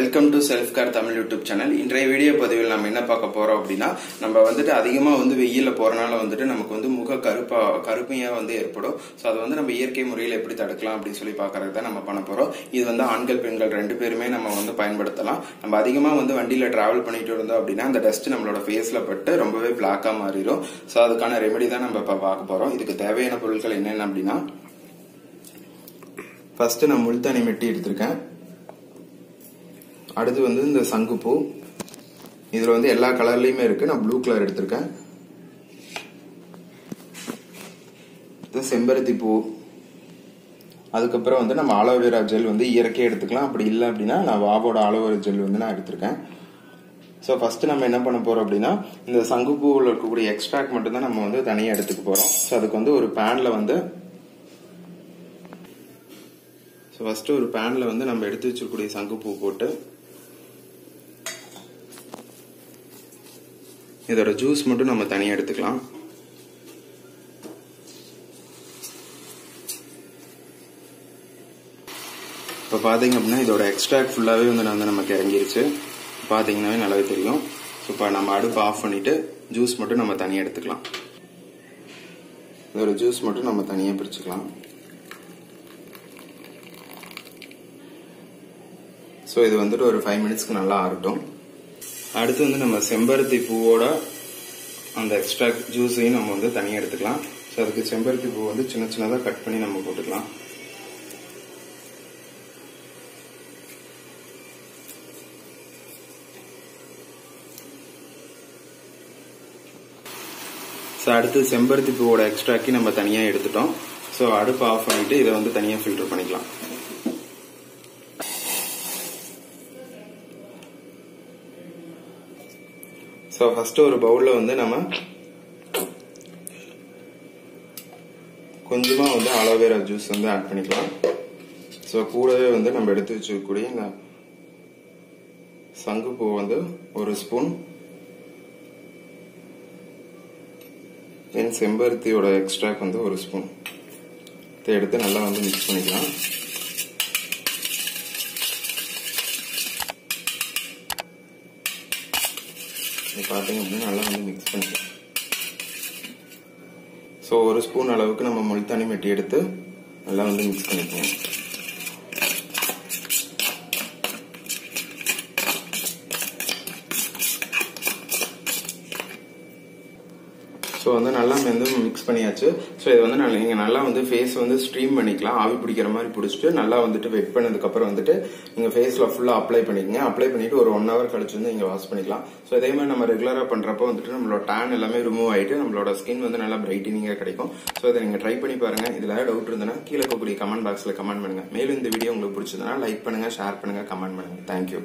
Welcome to self care Tamil YouTube channel. இன்றைய video பதிவில் நம்ம என்ன பார்க்க போறோம் அப்படின்னா, நம்ம வந்துட்டு அதிகமா வெயில்ல போறனால வந்துட்டு நமக்கு முக கருப்பையா ஏற்படும். ஸோ அதை நம்ம இயற்கை முறையில் எப்படி தடுக்கலாம் அப்படின்னு சொல்லி பார்க்கறது தான் நம்ம பண்ண போறோம். இது ஆண்கள் பெண்கள் ரெண்டு பேருமே நம்ம பயன்படுத்தலாம். நம்ம அதிகமா வண்டியில டிராவல் பண்ணிட்டு இருந்தோம் அப்படின்னா அந்த டஸ்ட் நம்மளோட ஃபேஸ்ல பட்டு ரொம்பவே பிளாக்கா மாறிடும். ஸோ அதுக்கான ரெமெடி தான் நம்ம இப்ப பார்க்க போறோம். இதுக்கு தேவையான பொருட்கள் என்னென்ன அப்படின்னா, ஃபர்ஸ்ட் நான் முல்தானி மெட்டி எடுத்திருக்கேன். அடுத்து இந்த சங்குப்பூ. இதுல எல்லா கலர்லயுமே இருக்கு. நான் ப்ளூ கலர் எடுத்திருக்கேன். செம்பருத்தி பூ. அதுக்கப்புறம் நம்ம ஆலோவேரா ஜெல் இயற்கையா எடுத்துக்கலாம். அப்படி இல்லை அப்படின்னா நான் வாவோட ஆலோவேரா ஜெல் நான் எடுத்திருக்கேன். ஸோ ஃபர்ஸ்ட் நம்ம என்ன பண்ண போறோம் அப்படின்னா, இந்த சங்குப்பூவில் இருக்கக்கூடிய எக்ஸ்ட்ராக்ட் மட்டும் தான் நம்ம தனியாக எடுத்துக்க போறோம். ஸோ அதுக்கு ஒரு பேன்ல ஃபர்ஸ்ட் ஒரு பேன்ல நம்ம எடுத்து வச்சிருக்கக்கூடிய சங்குப்பூ போட்டு இதோட ஜூஸ் மட்டும் நம்ம தனியா எடுத்துக்கலாம். இப்ப பாத்தீங்க அப்படின்னா இதோட எக்ஸ்ட்ராக்ட் ஃபுல்லாவே நமக்கு இறங்கிருச்சு. பாத்தீங்கன்னாவே நல்லாவே தெரியும். இப்ப நம்ம அடுப்பு ஆஃப் பண்ணிட்டு ஜூஸ் மட்டும் நம்ம தனியா எடுத்துக்கலாம். இதோட ஜூஸ் மட்டும் நம்ம தனியா பிரிச்சுக்கலாம். ஸோ இது ஒரு 5 மினிட்ஸ்க்கு நல்லா ஆறட்டும். அடுத்து நம்ம செம்பருத்தி பூவோட அந்த எக்ஸ்ட்ராக்ட் ஜூஸையும் நம்ம தனியாக எடுத்துக்கலாம். ஸோ அதுக்கு செம்பருத்தி பூ சின்ன சின்னதாக கட் பண்ணி நம்ம போட்டுக்கலாம். ஸோ அடுத்து செம்பருத்தி பூவோட எக்ஸ்ட்ராக்ட் நம்ம தனியாக எடுத்துட்டோம். ஸோ அடுப்பு ஆஃப் பண்ணிட்டு இதை தனியாக ஃபில்டர் பண்ணிக்கலாம். ஸோ ஃபர்ஸ்ட் ஒரு பவுல்ல நம்ம கொஞ்சமா ஆலோவேரா ஜூஸ் ஆட் பண்ணிக்கலாம். ஸோ கூடவே நம்ம எடுத்து வச்சுக்கக்கூடிய இந்த சங்குப்பூ ஒரு ஸ்பூன், தென் செம்பருத்தியோட எக்ஸ்ட்ராக்ட் ஒரு ஸ்பூன் எடுத்து நல்லா மிக்ஸ் பண்ணிக்கலாம். பாத்தீங்க அப்படின்னா நல்லா மிக்ஸ் பண்ணிக்கலாம். ஸோ ஒரு ஸ்பூன் அளவுக்கு நம்ம முல்தானி மெட்டி எடுத்து நல்லா மிக்ஸ் பண்ணிக்கலாம். ஸோ நல்லா மிக்ஸ் பண்ணியாச்சு. ஸோ இது நீங்க நல்லா ஃபேஸ் ஸ்ட்ரீம் பண்ணிக்கலாம். ஆவி பிடிக்கிற மாதிரி பிடிச்சிட்டு நல்லா வெட் பண்ணதுக்கு அப்புறம் நீங்க ஃபேஸ்ல ஃபுல்லா அப்ளை பண்ணிக்கங்க. அப்ளை பண்ணிட்டு ஒரு 1 hour கழிச்சு நீங்க வாஷ் பண்ணிக்கலாம். ஸோ இதே மாதிரி நம்ம ரெகுலரா பண்றப்போ நம்மளோட டேன் எல்லாமே ரிமூவ் ஆயிட்டு நம்மளோட ஸ்கின் நல்லா பிரைட்டனிங்கா கிடைக்கும். ஸோ இதை நீங்க ட்ரை பண்ணி பாருங்க. இதுல ஏதாவது டவுட் இருந்ததுன்னா கீழே இருக்கக்கூடிய கமெண்ட் பாக்ஸ்ல கமெண்ட் பண்ணுங்க. மேலும் இந்த வீடியோ உங்களுக்கு பிடிச்சதுன்னா லைக் பண்ணுங்க, ஷேர் பண்ணுங்க, கமெண்ட் பண்ணுங்க. தேங்க்யூ.